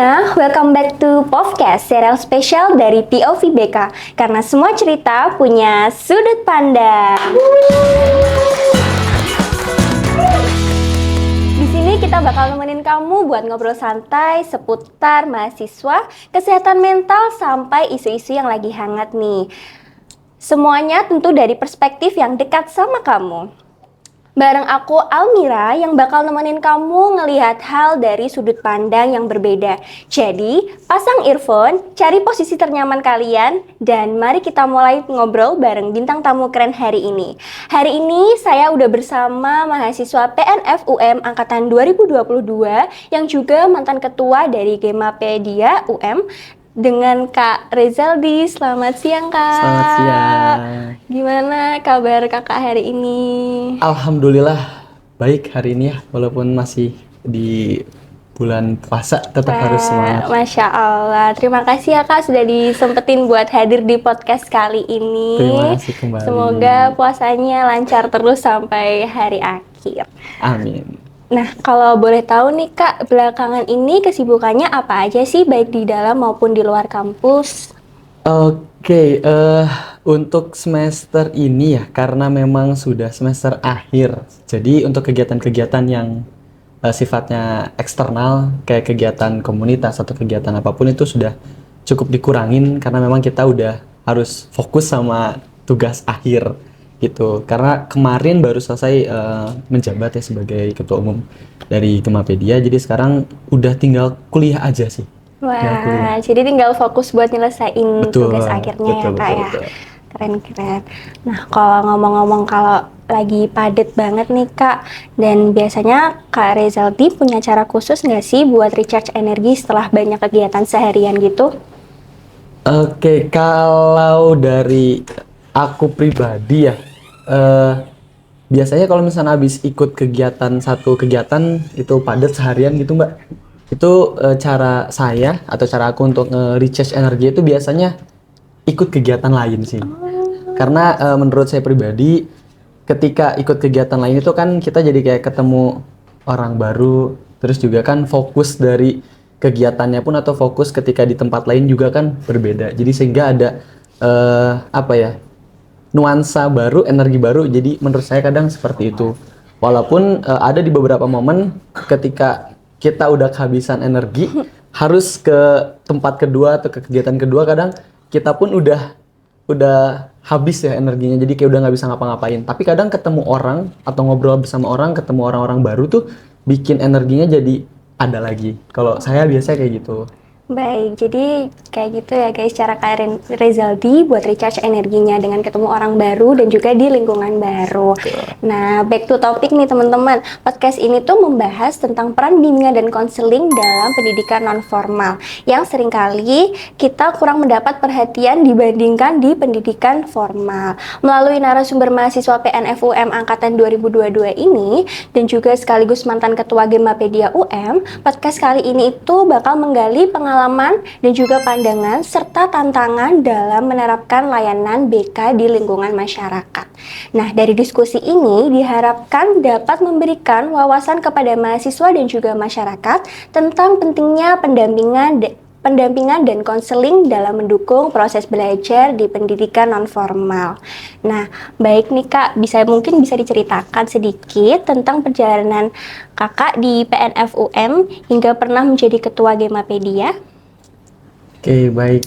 semuanya, welcome back to podcast serial spesial dari POV BK. Karena semua cerita punya sudut pandang. Di sini kita bakal nemenin kamu buat ngobrol santai seputar mahasiswa, kesehatan mental, sampai isu-isu yang lagi hangat nih. Semuanya tentu dari perspektif yang dekat sama kamu. Bareng aku Almira yang bakal nemenin kamu ngelihat hal dari sudut pandang yang berbeda. Jadi, pasang earphone, cari posisi ternyaman kalian, dan mari kita mulai ngobrol bareng bintang tamu keren hari ini. Hari ini saya udah bersama mahasiswa PNF UM Angkatan 2022 yang juga mantan ketua dari Gemapedia UM, dengan Kak Rezaldi. Selamat siang, Kak. Selamat siang. Gimana kabar Kakak hari ini? Alhamdulillah baik hari ini ya, walaupun masih di bulan puasa tetap harus semangat. Masya Allah. Terima kasih ya Kak sudah disempetin buat hadir di podcast kali ini. Terima kasih kembali. Semoga puasanya lancar terus sampai hari akhir. Amin. Nah, kalau boleh tahu nih Kak, belakangan ini kesibukannya apa aja sih, baik di dalam maupun di luar kampus? Oke, untuk semester ini ya, karena memang sudah semester akhir, jadi untuk kegiatan-kegiatan yang sifatnya eksternal, kayak kegiatan komunitas atau kegiatan apapun itu sudah cukup dikurangin, karena memang kita udah harus fokus sama tugas akhir. Gitu, karena kemarin baru selesai menjabat ya sebagai ketua umum dari Gemapedia, jadi sekarang udah tinggal kuliah aja sih. Wah, jadi tinggal fokus buat nyelesain tugas akhirnya betul, ya Kak ya. betul. Keren-keren. Nah, kalau ngomong-ngomong kalau lagi padet banget nih Kak, dan biasanya Kak Rezaldi punya cara khusus nggak sih buat recharge energi setelah banyak kegiatan seharian gitu? Oke, kalau dari aku pribadi ya, biasanya kalau misalnya habis ikut satu kegiatan itu padat seharian gitu Mbak, itu cara saya atau cara aku untuk recharge energi itu biasanya ikut kegiatan lain sih. Karena menurut saya pribadi, ketika ikut kegiatan lain itu kan kita jadi kayak ketemu orang baru, terus juga kan fokus dari kegiatannya pun atau fokus ketika di tempat lain juga kan berbeda. Jadi sehingga ada nuansa baru, energi baru. Jadi menurut saya kadang seperti itu. Walaupun ada di beberapa momen ketika kita udah kehabisan energi, harus ke tempat kedua atau ke kegiatan kedua, kadang kita pun udah habis ya energinya. Jadi kayak udah nggak bisa ngapa-ngapain. Tapi kadang ketemu orang atau ngobrol bersama orang, ketemu orang-orang baru tuh bikin energinya jadi ada lagi. Kalau saya biasanya kayak gitu. Baik, jadi kayak gitu ya guys, cara Kak Rezaldi buat recharge energinya dengan ketemu orang baru dan juga di lingkungan baru. Nah, back to topic nih teman-teman. Podcast ini tuh membahas tentang peran bimbingan dan konseling dalam pendidikan non-formal yang seringkali kita kurang mendapat perhatian dibandingkan di pendidikan formal. Melalui narasumber mahasiswa PNF UM Angkatan 2022 ini dan juga sekaligus mantan ketua Gemapedia UM, podcast kali ini itu bakal menggali pengalaman dan juga pandangan serta tantangan dalam menerapkan layanan BK di lingkungan masyarakat. Nah, dari diskusi ini diharapkan dapat memberikan wawasan kepada mahasiswa dan juga masyarakat tentang pentingnya pendampingan dan konseling dalam mendukung proses belajar di pendidikan non-formal. Nah, baik nih Kak, mungkin bisa diceritakan sedikit tentang perjalanan Kakak di PNF UM hingga pernah menjadi ketua Gemapedia? Oke, baik.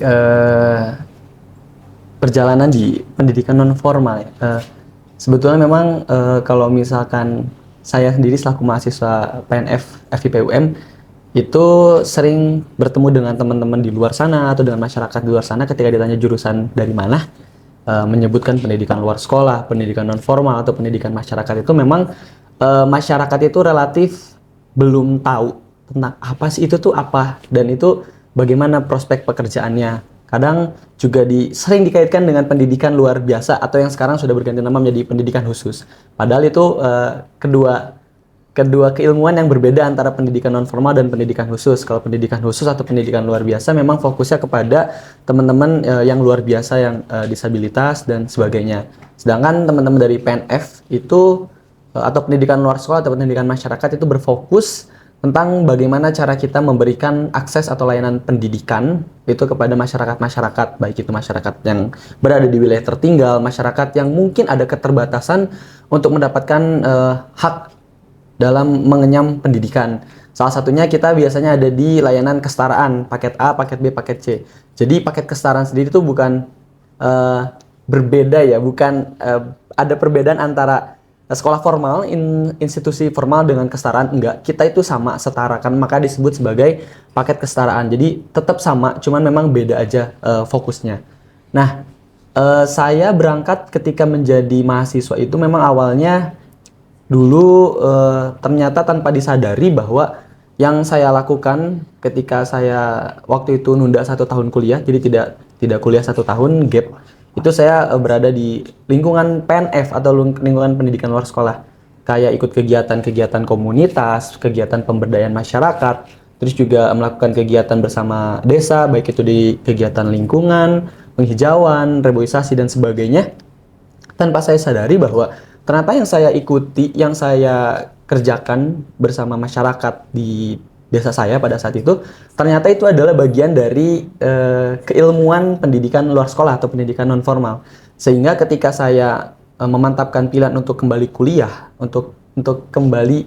Perjalanan di pendidikan non-formal ya. Sebetulnya memang kalau misalkan saya sendiri selaku mahasiswa PNF FIP UM itu sering bertemu dengan teman-teman di luar sana atau dengan masyarakat di luar sana ketika ditanya jurusan dari mana, menyebutkan pendidikan luar sekolah, pendidikan non-formal atau pendidikan masyarakat, itu memang masyarakat itu relatif belum tahu tentang apa sih itu tuh apa, dan itu bagaimana prospek pekerjaannya. Kadang juga sering dikaitkan dengan pendidikan luar biasa atau yang sekarang sudah berganti nama menjadi pendidikan khusus. Padahal itu kedua keilmuan yang berbeda antara pendidikan non-formal dan pendidikan khusus. Kalau pendidikan khusus atau pendidikan luar biasa memang fokusnya kepada teman-teman yang luar biasa, yang disabilitas dan sebagainya. Sedangkan teman-teman dari PNF itu atau pendidikan luar sekolah atau pendidikan masyarakat itu berfokus tentang bagaimana cara kita memberikan akses atau layanan pendidikan itu kepada masyarakat-masyarakat, baik itu masyarakat yang berada di wilayah tertinggal, masyarakat yang mungkin ada keterbatasan untuk mendapatkan hak dalam mengenyam pendidikan. Salah satunya kita biasanya ada di layanan kesetaraan, paket A, paket B, paket C. Jadi paket kesetaraan sendiri itu bukan berbeda ya, bukan ada perbedaan antara sekolah formal, institusi formal dengan kesetaraan. Enggak, kita itu sama, setara kan, maka disebut sebagai paket kesetaraan. Jadi tetap sama, cuman memang beda aja fokusnya. Nah, saya berangkat ketika menjadi mahasiswa itu memang awalnya dulu ternyata tanpa disadari bahwa yang saya lakukan ketika saya waktu itu nunda 1 tahun kuliah, jadi tidak kuliah 1 tahun, gap. Itu saya berada di lingkungan PNF atau lingkungan pendidikan luar sekolah. Kayak ikut kegiatan-kegiatan komunitas, kegiatan pemberdayaan masyarakat, terus juga melakukan kegiatan bersama desa, baik itu di kegiatan lingkungan, penghijauan, reboisasi, dan sebagainya. Tanpa saya sadari bahwa ternyata yang saya ikuti, yang saya kerjakan bersama masyarakat di desa saya pada saat itu, ternyata itu adalah bagian dari keilmuan pendidikan luar sekolah atau pendidikan non formal. Sehingga ketika saya memantapkan pilihan untuk kembali kuliah, untuk kembali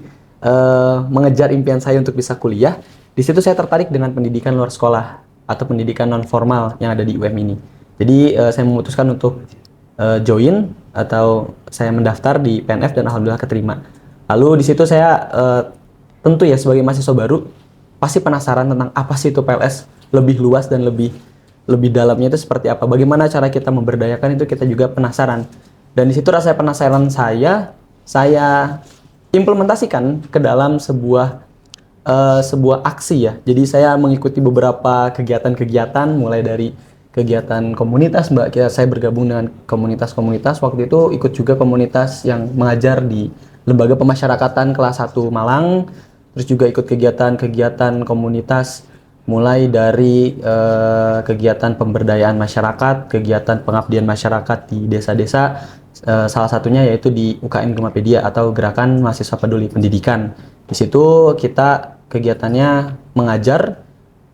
mengejar impian saya untuk bisa kuliah, di situ saya tertarik dengan pendidikan luar sekolah atau pendidikan non formal yang ada di UM ini. Jadi saya memutuskan untuk join atau saya mendaftar di PNF dan alhamdulillah keterima. Lalu di situ saya tentu ya sebagai mahasiswa baru pasti penasaran tentang apa sih itu PLS, lebih luas dan lebih dalamnya itu seperti apa. Bagaimana cara kita memberdayakan itu kita juga penasaran. Dan di situ rasa penasaran saya implementasikan ke dalam sebuah aksi ya. Jadi saya mengikuti beberapa kegiatan-kegiatan mulai dari kegiatan komunitas, Mbak. Saya bergabung dengan komunitas-komunitas. Waktu itu ikut juga komunitas yang mengajar di Lembaga Pemasyarakatan kelas 1 Malang. Terus juga ikut kegiatan-kegiatan komunitas mulai dari kegiatan pemberdayaan masyarakat, kegiatan pengabdian masyarakat di desa-desa, salah satunya yaitu di UKM Gemapedia atau Gerakan Mahasiswa Peduli Pendidikan. Di situ kita kegiatannya mengajar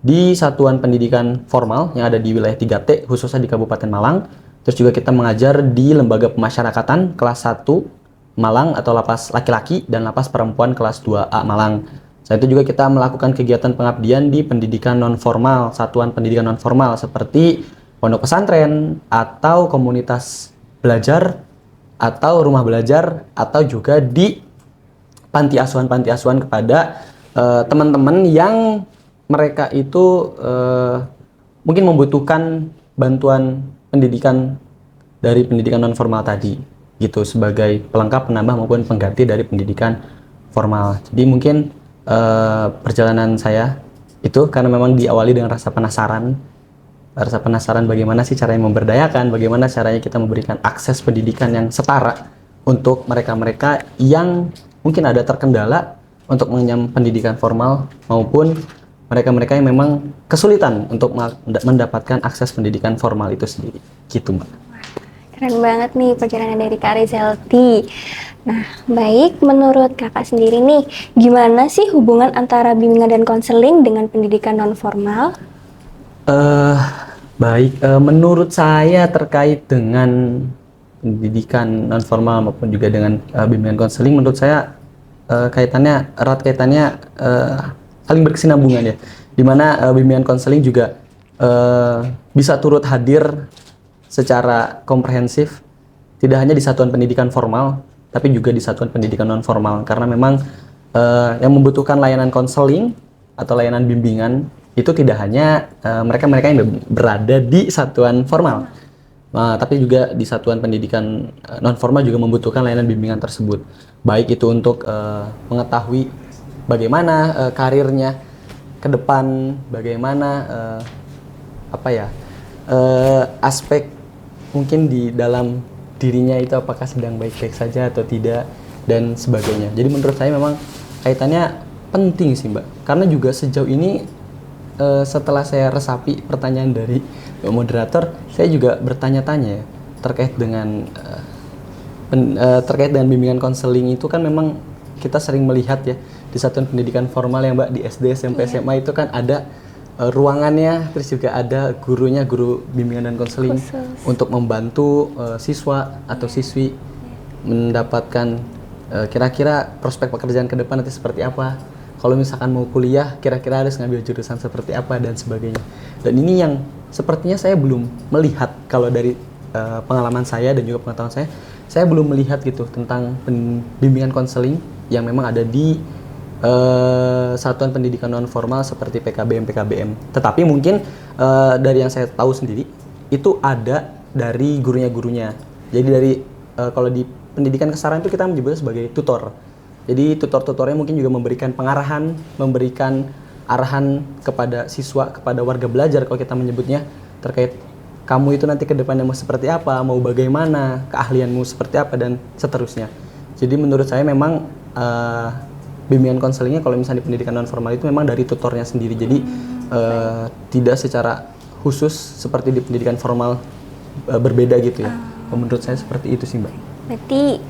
di satuan pendidikan formal yang ada di wilayah 3T, khususnya di Kabupaten Malang. Terus juga kita mengajar di Lembaga Pemasyarakatan kelas 1 Malang atau lapas laki-laki dan lapas perempuan kelas 2A Malang. Saat itu juga kita melakukan kegiatan pengabdian di pendidikan non formal, satuan pendidikan non formal seperti pondok pesantren atau komunitas belajar atau rumah belajar atau juga di panti asuhan kepada teman-teman yang mereka itu mungkin membutuhkan bantuan pendidikan dari pendidikan non formal tadi. Gitu sebagai pelengkap, penambah maupun pengganti dari pendidikan formal. Jadi mungkin perjalanan saya itu karena memang diawali dengan rasa penasaran bagaimana sih caranya memberdayakan, bagaimana caranya kita memberikan akses pendidikan yang setara untuk mereka-mereka yang mungkin ada terkendala untuk mengenyam pendidikan formal maupun mereka-mereka yang memang kesulitan untuk mendapatkan akses pendidikan formal itu sendiri. Gitu, Mbak. Keren banget nih perjalanan dari Kak Rizalti. Nah, baik, menurut kakak sendiri nih, gimana sih hubungan antara bimbingan dan konseling dengan pendidikan non formal? Baik, menurut saya terkait dengan pendidikan non formal maupun juga dengan bimbingan konseling, menurut saya erat kaitannya saling berkesinambungan ya. Dimana bimbingan konseling juga bisa turut hadir secara komprehensif, tidak hanya di satuan pendidikan formal, tapi juga di satuan pendidikan non formal. Karena memang yang membutuhkan layanan konseling atau layanan bimbingan itu tidak hanya mereka-mereka yang berada di satuan formal, tapi juga di satuan pendidikan non formal juga membutuhkan layanan bimbingan tersebut. Baik itu untuk mengetahui bagaimana karirnya ke depan, bagaimana aspek mungkin di dalam dirinya itu apakah sedang baik-baik saja atau tidak dan sebagainya. Jadi menurut saya memang kaitannya penting sih, Mbak. Karena juga sejauh ini setelah saya resapi pertanyaan dari moderator, saya juga bertanya-tanya ya, terkait dengan bimbingan konseling itu kan memang kita sering melihat ya di satuan pendidikan formal ya Mbak, di SD, SMP, SMA itu kan ada ruangannya, terus juga ada gurunya, guru bimbingan dan konseling untuk membantu siswa atau siswi mendapatkan kira-kira prospek pekerjaan ke depan nanti seperti apa. Kalau misalkan mau kuliah, kira-kira harus ngambil jurusan seperti apa dan sebagainya. Dan ini yang sepertinya saya belum melihat kalau dari pengalaman saya dan juga pengetahuan saya belum melihat gitu tentang bimbingan konseling yang memang ada di satuan pendidikan non formal seperti PKBM, PKBM. Tetapi mungkin dari yang saya tahu sendiri itu ada dari gurunya. Jadi dari kalau di pendidikan kesetaraan itu kita menyebutnya sebagai tutor. Jadi tutor-tutornya mungkin juga memberikan pengarahan, memberikan arahan kepada siswa, kepada warga belajar kalau kita menyebutnya terkait kamu itu nanti ke depannya mau seperti apa, mau bagaimana, keahlianmu seperti apa dan seterusnya. Jadi menurut saya memang bimbingan konselingnya kalau misalnya di pendidikan non formal itu memang dari tutornya sendiri. Jadi tidak secara khusus seperti di pendidikan formal berbeda gitu ya. Menurut saya seperti itu sih Mbak. Berarti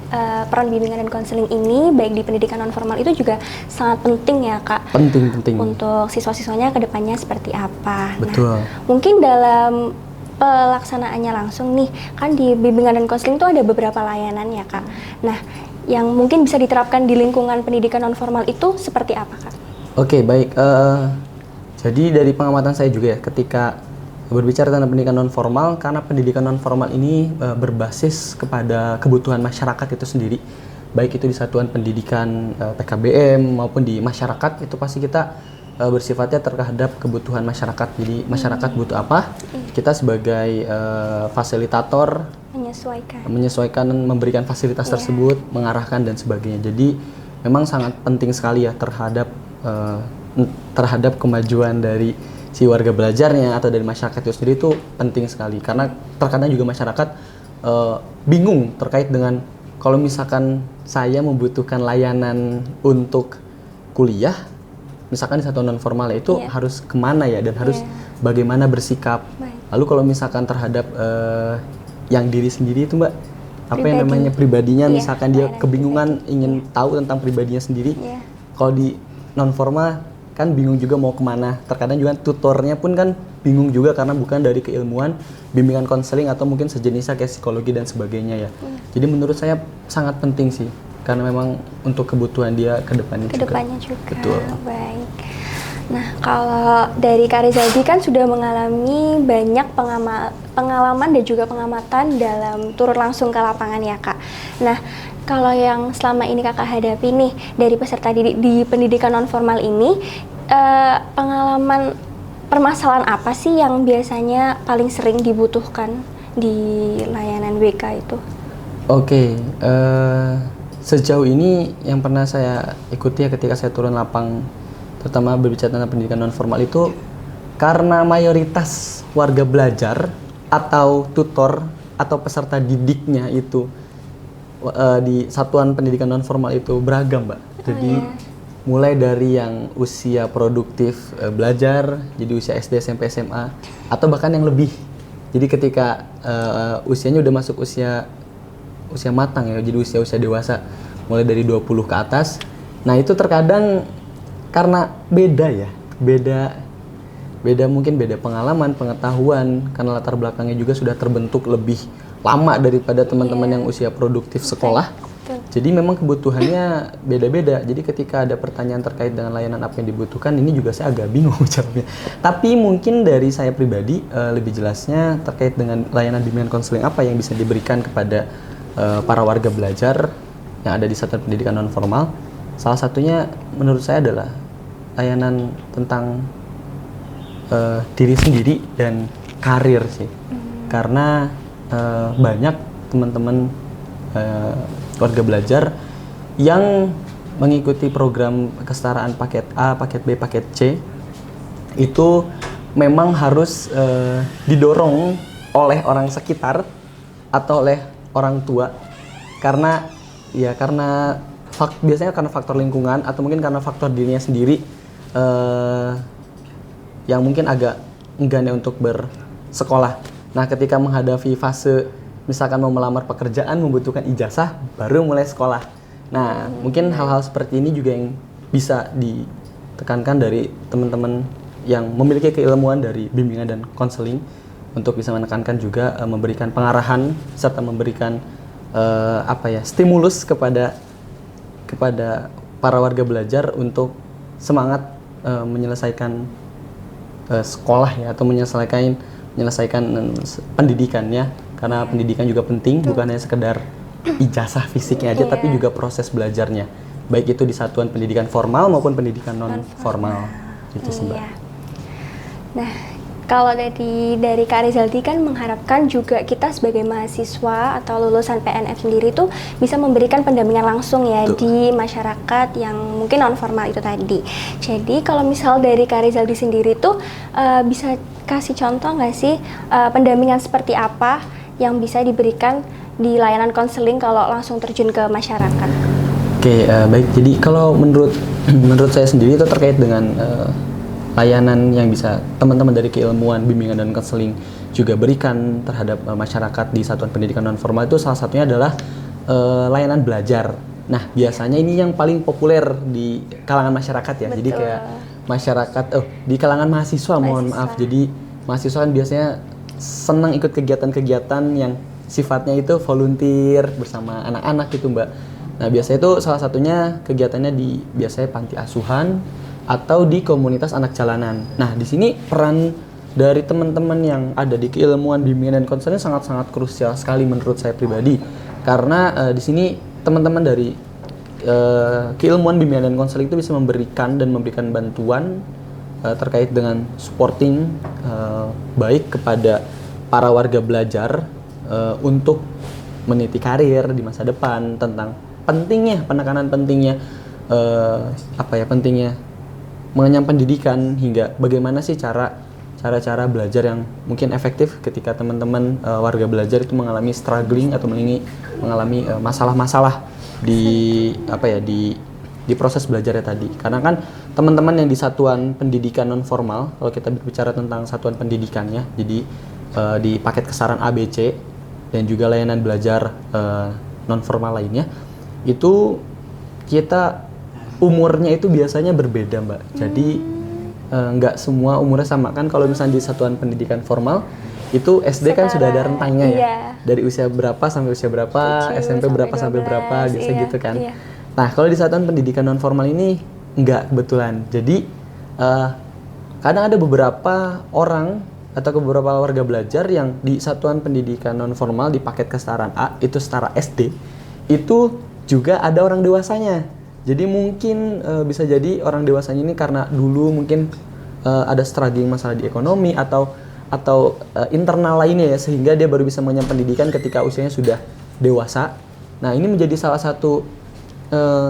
peran bimbingan dan konseling ini baik di pendidikan non formal itu juga sangat penting ya Kak. Penting. Untuk siswa-siswanya ke depannya seperti apa. Betul. Nah, mungkin dalam pelaksanaannya langsung nih, kan di bimbingan dan konseling itu ada beberapa layanan ya Kak. Nah, yang mungkin bisa diterapkan di lingkungan pendidikan non formal itu seperti apa Kak? Oke, baik. Jadi dari pengamatan saya juga ya, ketika berbicara tentang pendidikan non formal, karena pendidikan non formal ini berbasis kepada kebutuhan masyarakat itu sendiri, baik itu di satuan pendidikan PKBM maupun di masyarakat, itu pasti kita bersifatnya terhadap kebutuhan masyarakat. Jadi masyarakat butuh apa, kita sebagai fasilitator menyesuaikan, memberikan fasilitas tersebut, mengarahkan dan sebagainya. Jadi memang sangat penting sekali ya terhadap kemajuan dari si warga belajarnya atau dari masyarakat itu sendiri itu penting sekali, karena terkadang juga masyarakat bingung terkait dengan kalau misalkan saya membutuhkan layanan untuk kuliah misalkan di satuan non formal itu harus kemana ya dan harus bagaimana bersikap. Lalu kalau misalkan terhadap yang diri sendiri itu Mbak, apa yang namanya pribadinya, misalkan dia kebingungan ingin tahu tentang pribadinya sendiri, kalau di non formal kan bingung juga mau kemana. Terkadang juga tutornya pun kan bingung juga karena bukan dari keilmuan bimbingan konseling atau mungkin sejenisnya kayak psikologi dan sebagainya ya. Jadi menurut saya sangat penting sih, karena memang untuk kebutuhan dia ke depannya juga. Betul. Baik. Nah, kalau dari Kak Rizaldi kan sudah mengalami banyak pengalaman dan juga pengamatan dalam turun langsung ke lapangan ya Kak. Nah, kalau yang selama ini Kakak hadapi nih dari peserta di pendidikan non formal ini, pengalaman permasalahan apa sih yang biasanya paling sering dibutuhkan di layanan WK itu? Oke, sejauh ini yang pernah saya ikuti ya ketika saya turun lapang, terutama berbicara tentang pendidikan non formal itu, karena mayoritas warga belajar atau tutor atau peserta didiknya itu di satuan pendidikan non formal itu beragam Mbak. Jadi mulai dari yang usia produktif belajar, jadi usia SD, SMP, SMA, atau bahkan yang lebih. Jadi ketika usianya udah masuk usia matang ya, jadi usia dewasa, mulai dari 20 ke atas. Nah itu terkadang karena beda mungkin beda pengalaman, pengetahuan, karena latar belakangnya juga sudah terbentuk lebih lama daripada teman-teman yang usia produktif sekolah. Jadi memang kebutuhannya beda-beda. Jadi ketika ada pertanyaan terkait dengan layanan apa yang dibutuhkan, ini juga saya agak bingung jawabnya. Tapi mungkin dari saya pribadi lebih jelasnya terkait dengan layanan bimbingan konseling apa yang bisa diberikan kepada para warga belajar yang ada di satuan pendidikan non formal. Salah satunya menurut saya adalah layanan tentang diri sendiri dan karir sih. Karena banyak teman-teman warga belajar yang mengikuti program kesetaraan paket A, paket B, paket C itu memang harus didorong oleh orang sekitar atau oleh orang tua, karena biasanya karena faktor lingkungan atau mungkin karena faktor dirinya sendiri yang mungkin agak enggan untuk bersekolah. Nah, ketika menghadapi fase misalkan mau melamar pekerjaan membutuhkan ijazah, baru mulai sekolah. Nah, mungkin hal-hal seperti ini juga yang bisa ditekankan dari teman-teman yang memiliki keilmuan dari bimbingan dan konseling untuk bisa menekankan juga memberikan pengarahan serta memberikan stimulus kepada para warga belajar untuk semangat menyelesaikan sekolah ya, atau menyelesaikan pendidikannya, karena pendidikan juga penting, bukan hanya sekedar ijazah fisiknya aja, tapi juga proses belajarnya, baik itu di satuan pendidikan formal maupun pendidikan non formal gitu sih Mbak. Nah, kalau dari Kak Rizaldi kan mengharapkan juga kita sebagai mahasiswa atau lulusan PNF sendiri tuh bisa memberikan pendampingan langsung ya di masyarakat yang mungkin non formal itu tadi. Jadi kalau misal dari Kak Rizaldi sendiri tuh bisa kasih contoh nggak sih pendampingan seperti apa yang bisa diberikan di layanan konseling kalau langsung terjun ke masyarakat? Oke, baik. Jadi kalau menurut saya sendiri itu terkait dengan layanan yang bisa teman-teman dari keilmuan, bimbingan, dan konseling juga berikan terhadap masyarakat di satuan pendidikan non formal itu salah satunya adalah layanan belajar. Nah, biasanya ini yang paling populer di kalangan masyarakat ya. Betul. Jadi kayak masyarakat, di kalangan mahasiswa, mohon maaf. Jadi mahasiswa kan biasanya senang ikut kegiatan-kegiatan yang sifatnya itu volunteer bersama anak-anak gitu Mbak. Nah, biasanya itu salah satunya kegiatannya di biasanya panti asuhan atau di komunitas anak jalanan. Nah, di sini peran dari teman-teman yang ada di keilmuan, bimbingan, dan konseling sangat-sangat krusial sekali menurut saya pribadi. Karena di sini teman-teman dari keilmuan, bimbingan, dan konseling itu bisa memberikan bantuan terkait dengan supporting baik kepada para warga belajar untuk meniti karir di masa depan, tentang penekanan pentingnya pentingnya mengenyam pendidikan, hingga bagaimana sih cara belajar yang mungkin efektif ketika teman-teman warga belajar itu mengalami struggling atau mengalami masalah-masalah di proses belajarnya tadi. Karena kan teman-teman yang di satuan pendidikan non formal, kalau kita berbicara tentang satuan pendidikannya, jadi di paket kesetaraan ABC dan juga layanan belajar non formal lainnya, itu kita umurnya itu biasanya berbeda Mbak. Jadi nggak semua umurnya sama kan. Kalau misalnya di satuan pendidikan formal itu SD kan sudah ada rentangnya ya. Dari usia berapa sampai usia berapa, SMP berapa sampai berapa, biasa gitu kan. Iya. Nah, kalau di satuan pendidikan non formal ini nggak kebetulan. Jadi kadang ada beberapa orang atau beberapa warga belajar yang di satuan pendidikan non formal di paket kesetaraan A, itu setara SD, itu juga ada orang dewasanya. Jadi mungkin bisa jadi orang dewasanya ini karena dulu mungkin ada struggling masalah di ekonomi atau internal lainnya ya, sehingga dia baru bisa mengenyam pendidikan ketika usianya sudah dewasa. Nah, ini menjadi salah satu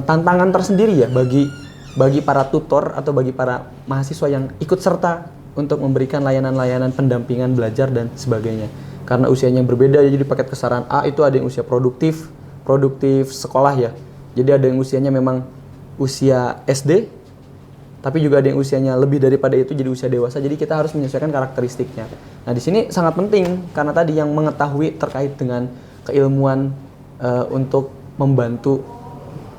tantangan tersendiri ya bagi para tutor atau bagi para mahasiswa yang ikut serta untuk memberikan layanan-layanan pendampingan belajar dan sebagainya. Karena usianya berbeda, jadi di paket kesetaraan A itu ada yang usia produktif sekolah ya. Jadi ada yang usianya memang usia SD, tapi juga ada yang usianya lebih daripada itu jadi usia dewasa. Jadi kita harus menyesuaikan karakteristiknya. Nah, di sini sangat penting karena tadi yang mengetahui terkait dengan keilmuan untuk membantu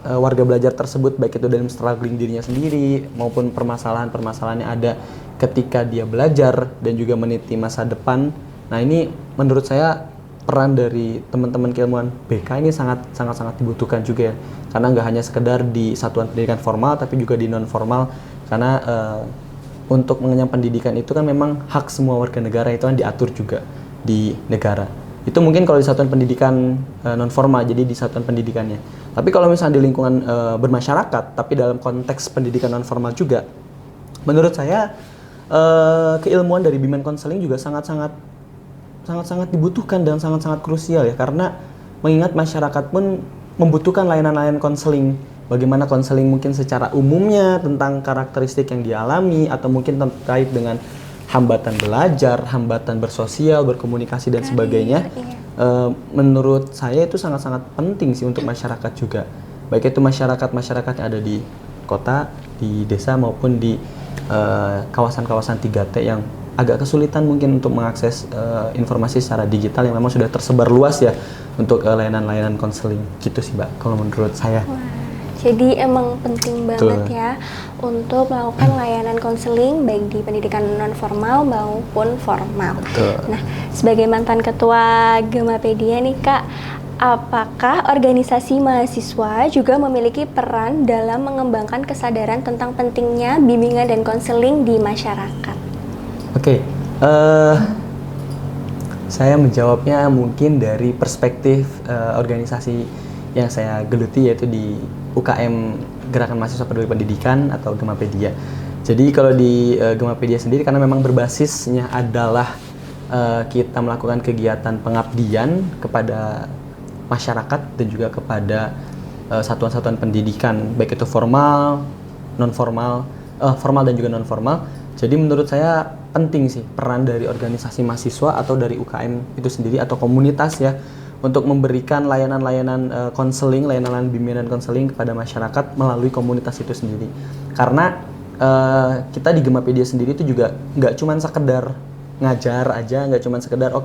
warga belajar tersebut, baik itu dalam struggling dirinya sendiri maupun permasalahan-permasalahan yang ada ketika dia belajar dan juga meniti masa depan. Nah, ini menurut saya peran dari teman-teman keilmuan BK ini sangat dibutuhkan juga ya. Karena nggak hanya sekedar di satuan pendidikan formal, tapi juga di non formal. Karena untuk mengenyam pendidikan itu kan memang hak semua warga negara, itu kan diatur juga di negara. Itu mungkin kalau di satuan pendidikan non formal, jadi di satuan pendidikannya. Tapi kalau misalnya di lingkungan bermasyarakat, tapi dalam konteks pendidikan non formal juga, menurut saya keilmuan dari bimbingan konseling juga sangat dibutuhkan dan sangat krusial ya, karena mengingat masyarakat pun membutuhkan layanan-layanan konseling. Bagaimana konseling mungkin secara umumnya tentang karakteristik yang dialami, atau mungkin terkait dengan hambatan belajar, hambatan bersosial, berkomunikasi dan sebagainya. Menurut saya itu sangat penting sih untuk masyarakat juga. Baik itu masyarakat yang ada di kota, di desa maupun di kawasan-kawasan 3T yang agak kesulitan mungkin untuk mengakses informasi secara digital yang memang sudah tersebar luas ya untuk layanan-layanan konseling gitu sih Mbak, kalau menurut saya. Wah, Jadi emang penting banget Betul. ya untuk melakukan layanan konseling baik di pendidikan non formal maupun formal. Betul. Nah, sebagai mantan ketua Gemapedia nih Kak, apakah organisasi mahasiswa juga memiliki peran dalam mengembangkan kesadaran tentang pentingnya bimbingan dan konseling di masyarakat? Oke, saya menjawabnya mungkin dari perspektif organisasi yang saya geluti, yaitu di UKM Gerakan Mahasiswa Peduli Pendidikan atau Gemapedia. Jadi kalau di Gemapedia sendiri, karena memang berbasisnya adalah kita melakukan kegiatan pengabdian kepada masyarakat dan juga kepada satuan-satuan pendidikan, baik itu formal, non formal, formal dan juga non formal. Jadi menurut saya penting sih peran dari organisasi mahasiswa atau dari UKM itu sendiri atau komunitas ya, untuk memberikan layanan-layanan konseling, layanan bimbingan konseling kepada masyarakat melalui komunitas itu sendiri. Karena kita di Gemapedia sendiri itu juga nggak cuma sekedar ngajar aja, nggak cuma sekedar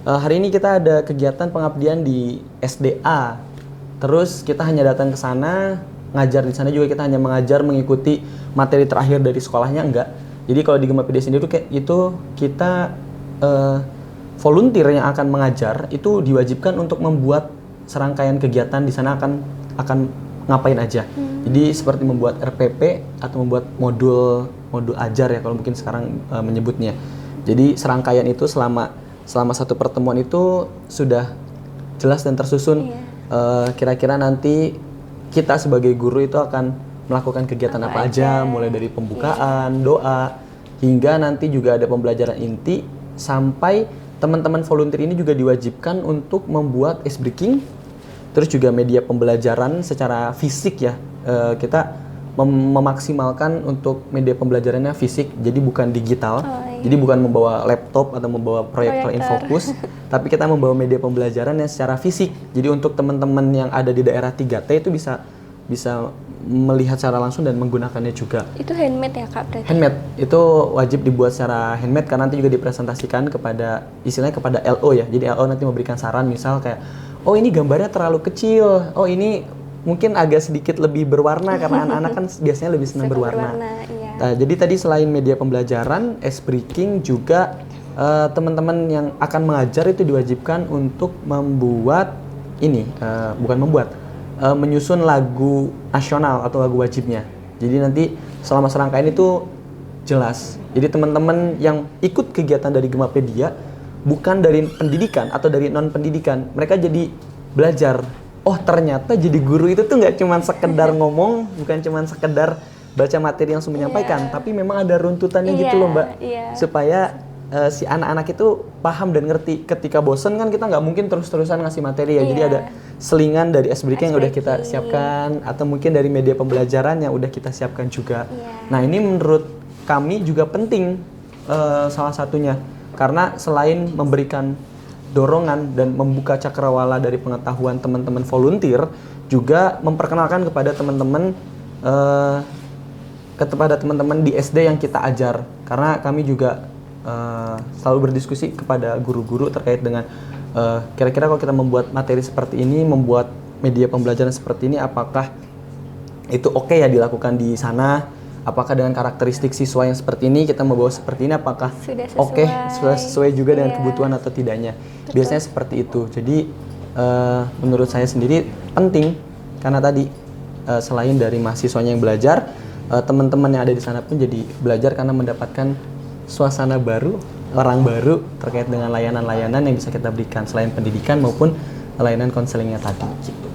hari ini kita ada kegiatan pengabdian di SDA, terus kita hanya datang ke sana ngajar. Di sana juga kita hanya mengajar mengikuti materi terakhir dari sekolahnya, enggak. Jadi kalau di Gemapedia sendiri itu kita volunteer yang akan mengajar itu diwajibkan untuk membuat serangkaian kegiatan di sana akan ngapain aja. Jadi seperti membuat RPP atau membuat modul ajar ya kalau mungkin sekarang menyebutnya. Jadi serangkaian itu selama satu pertemuan itu sudah jelas dan tersusun. Kira-kira nanti kita sebagai guru itu akan melakukan kegiatan apa aja, mulai dari pembukaan, doa, hingga nanti juga ada pembelajaran inti, sampai teman-teman volunteer ini juga diwajibkan untuk membuat ice breaking, terus juga media pembelajaran secara fisik ya. Kita memaksimalkan untuk media pembelajarannya fisik, jadi bukan digital. Jadi bukan membawa laptop atau membawa proyektor infocus, tapi kita membawa media pembelajaran yang secara fisik. Jadi untuk teman-teman yang ada di daerah 3T itu bisa melihat secara langsung dan menggunakannya juga. Itu handmade ya Kak berarti? Handmade, itu wajib dibuat secara handmade karena nanti juga dipresentasikan kepada kepada LO ya. Jadi LO nanti memberikan saran, misal kayak, oh ini gambarnya terlalu kecil, oh ini mungkin agak sedikit lebih berwarna karena anak-anak kan biasanya lebih senang berwarna. Iya. Nah, jadi tadi selain media pembelajaran, ice breaking juga teman-teman yang akan mengajar itu diwajibkan untuk membuat menyusun lagu nasional atau lagu wajibnya. Jadi nanti selama serangkaian itu jelas. Jadi teman-teman yang ikut kegiatan dari Gemapedia bukan dari pendidikan atau dari non pendidikan, mereka jadi belajar. Oh ternyata jadi guru itu tuh nggak cuma sekedar ngomong, bukan cuma sekedar baca materi yang langsung menyampaikan, tapi memang ada runtutannya gitu loh Mbak, supaya si anak-anak itu paham dan ngerti. Ketika bosen kan kita nggak mungkin terus-terusan ngasih materi ya, jadi ada selingan dari ice breaking yang udah kita siapkan, atau mungkin dari media pembelajaran yang udah kita siapkan juga. Nah ini menurut kami juga penting salah satunya, karena selain memberikan dorongan dan membuka cakrawala dari pengetahuan teman-teman volunteer, juga memperkenalkan kepada teman-teman di SD yang kita ajar. Karena kami juga selalu berdiskusi kepada guru-guru terkait dengan kira-kira kalau kita membuat materi seperti ini, membuat media pembelajaran seperti ini, apakah itu oke ya dilakukan di sana? Apakah dengan karakteristik siswa yang seperti ini kita membawa seperti ini, apakah sudah sesuai juga dengan kebutuhan atau tidaknya? Betul. Biasanya seperti itu. Jadi menurut saya sendiri penting, karena tadi selain dari mahasiswanya yang belajar, teman-teman yang ada di sana pun jadi belajar karena mendapatkan suasana baru, orang baru terkait dengan layanan-layanan yang bisa kita berikan selain pendidikan maupun layanan konselingnya tadi. Gitu.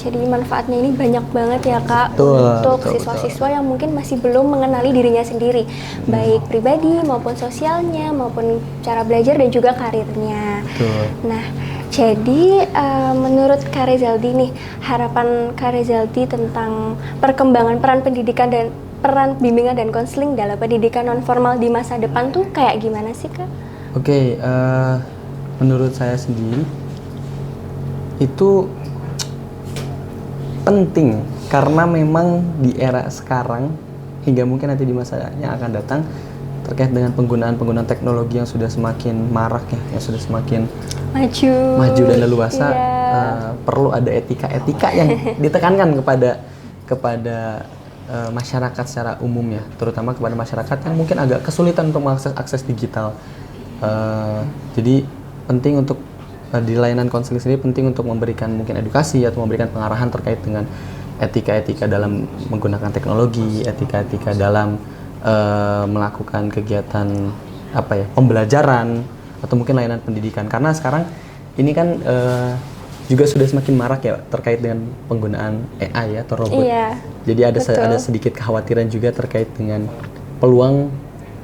Jadi manfaatnya ini banyak banget ya Kak, betul, untuk siswa-siswa yang mungkin masih belum mengenali dirinya sendiri, baik pribadi maupun sosialnya maupun cara belajar dan juga karirnya. Betul. Nah, jadi menurut Kak Rezaldi nih, harapan Kak Rezaldi tentang perkembangan peran pendidikan dan peran bimbingan dan konseling dalam pendidikan non formal di masa depan tuh kayak gimana sih Kak? Oke, menurut saya sendiri itu penting, karena memang di era sekarang hingga mungkin nanti di masa yang akan datang terkait dengan penggunaan teknologi yang sudah semakin marak ya, yang sudah semakin maju dan leluasa, perlu ada etika yang ditekankan kepada kepada masyarakat secara umum ya, terutama kepada masyarakat yang mungkin agak kesulitan untuk mengakses akses digital. Jadi penting untuk di layanan konseling sendiri penting untuk memberikan mungkin edukasi atau memberikan pengarahan terkait dengan etika-etika dalam menggunakan teknologi, etika-etika dalam melakukan kegiatan pembelajaran atau mungkin layanan pendidikan. Karena sekarang ini kan juga sudah semakin marak ya terkait dengan penggunaan AI atau robot. Iya, jadi ada sedikit kekhawatiran juga terkait dengan peluang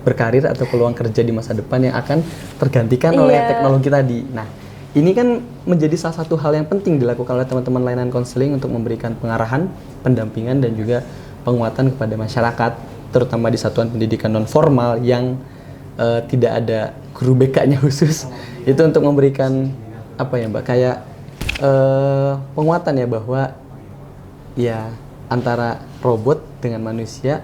berkarir atau peluang kerja di masa depan yang akan tergantikan oleh teknologi tadi. Nah, ini kan menjadi salah satu hal yang penting dilakukan oleh teman-teman layanan konseling untuk memberikan pengarahan, pendampingan dan juga penguatan kepada masyarakat, terutama di satuan pendidikan non formal yang tidak ada guru BK-nya khusus. Itu untuk memberikan kayak penguatan ya bahwa ya antara robot dengan manusia,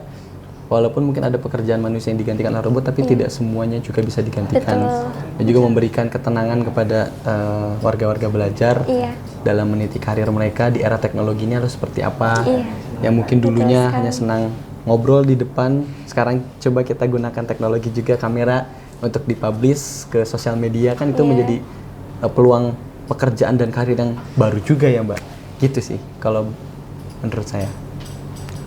walaupun mungkin ada pekerjaan manusia yang digantikan oleh robot, tapi tidak semuanya juga bisa digantikan. Dan juga memberikan ketenangan kepada warga-warga belajar dalam meniti karir mereka di era teknologinya harus seperti apa. Yang mungkin dulunya hanya senang ngobrol di depan, sekarang coba kita gunakan teknologi juga kamera untuk dipublish ke sosial media, kan itu menjadi peluang pekerjaan dan karir yang baru juga ya Mbak. Gitu sih kalau menurut saya.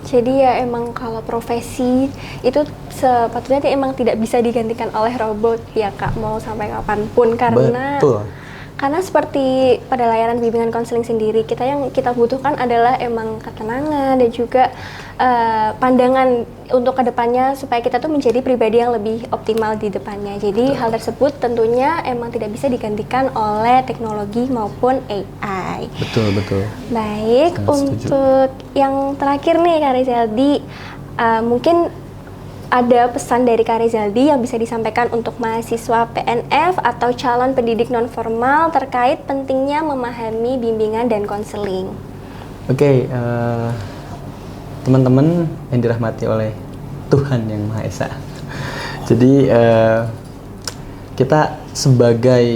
Jadi ya emang kalau profesi itu sepatutnya emang tidak bisa digantikan oleh robot ya Kak, mau sampai kapanpun, karena karena seperti pada layanan bimbingan konseling sendiri, yang kita butuhkan adalah emang ketenangan dan juga pandangan untuk kedepannya supaya kita tuh menjadi pribadi yang lebih optimal di depannya. Jadi hal tersebut tentunya emang tidak bisa digantikan oleh teknologi maupun AI. Betul. Baik, untuk yang terakhir nih Kak Rizaldi, mungkin ada pesan dari Kak Rizaldi yang bisa disampaikan untuk mahasiswa PNF atau calon pendidik non formal terkait pentingnya memahami bimbingan dan konseling. Oke, teman-teman yang dirahmati oleh Tuhan Yang Maha Esa. Jadi kita sebagai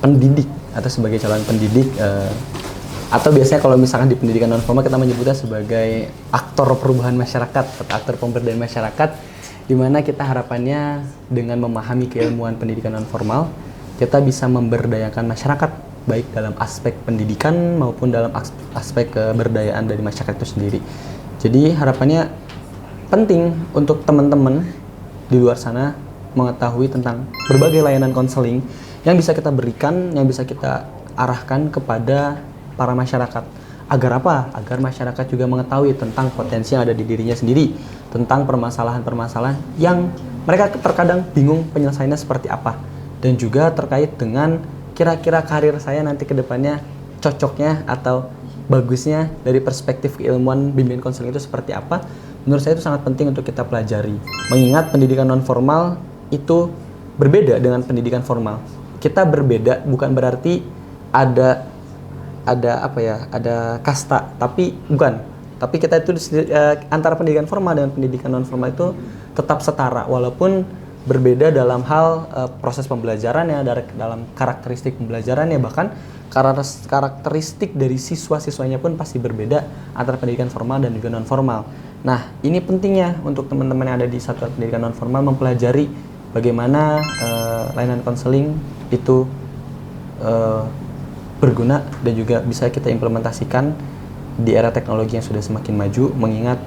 pendidik atau sebagai calon pendidik atau biasanya kalau misalkan di pendidikan non formal kita menyebutnya sebagai aktor perubahan masyarakat atau aktor pemberdayaan masyarakat, di mana kita harapannya dengan memahami keilmuan pendidikan non formal kita bisa memberdayakan masyarakat baik dalam aspek pendidikan maupun dalam aspek keberdayaan dari masyarakat itu sendiri. Jadi harapannya penting untuk teman-teman di luar sana mengetahui tentang berbagai layanan konseling yang bisa kita berikan, yang bisa kita arahkan kepada para masyarakat. Agar apa? Agar masyarakat juga mengetahui tentang potensi yang ada di dirinya sendiri, tentang permasalahan-permasalahan yang mereka terkadang bingung penyelesaiannya seperti apa, dan juga terkait dengan kira-kira karir saya nanti ke depannya cocoknya atau bagusnya dari perspektif keilmuan bimbingan konseling itu seperti apa. Menurut saya itu sangat penting untuk kita pelajari. Mengingat pendidikan non formal itu berbeda dengan pendidikan formal. Kita berbeda bukan berarti ada kasta, tapi bukan. Tapi kita itu antara pendidikan formal dengan pendidikan non formal itu tetap setara, walaupun berbeda dalam hal proses pembelajarannya, dalam karakteristik pembelajarannya, bahkan karakteristik dari siswa-siswanya pun pasti berbeda antara pendidikan formal dan juga non formal. Nah, ini pentingnya untuk teman-teman yang ada di satuan pendidikan non formal mempelajari bagaimana layanan konseling itu berguna dan juga bisa kita implementasikan di era teknologi yang sudah semakin maju, mengingat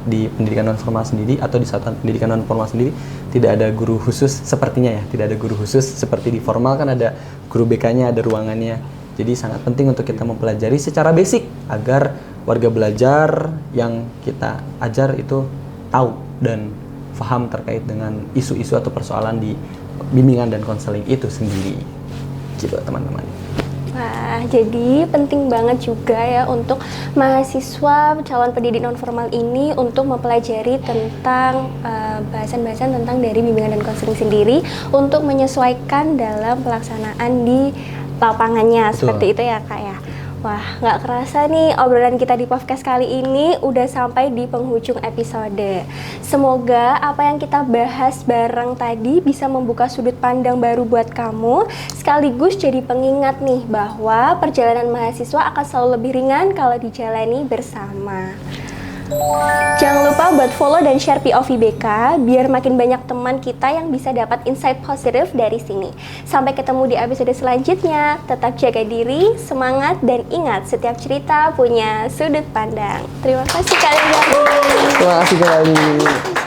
di pendidikan non formal sendiri atau di satuan pendidikan non formal sendiri tidak ada guru khusus sepertinya ya, tidak ada guru khusus seperti di formal kan ada guru BK-nya, ada ruangannya. Jadi sangat penting untuk kita mempelajari secara basic agar warga belajar yang kita ajar itu tahu dan paham terkait dengan isu-isu atau persoalan di bimbingan dan konseling itu sendiri. Gitu teman-teman. Wah, jadi penting banget juga ya untuk mahasiswa calon pendidik non formal ini untuk mempelajari tentang bahasan-bahasan tentang dari bimbingan dan konseling sendiri untuk menyesuaikan dalam pelaksanaan di lapangannya. Betul. Seperti itu ya Kak ya. Wah, nggak kerasa nih obrolan kita di podcast kali ini udah sampai di penghujung episode. Semoga apa yang kita bahas bareng tadi bisa membuka sudut pandang baru buat kamu, sekaligus jadi pengingat nih bahwa perjalanan mahasiswa akan selalu lebih ringan kalau dijalani bersama. Jangan lupa buat follow dan share POV BK biar makin banyak teman kita yang bisa dapat insight positif dari sini. Sampai ketemu di episode selanjutnya. Tetap jaga diri, semangat, dan ingat setiap cerita punya sudut pandang. Terima kasih kalian. Terima kasih kembali.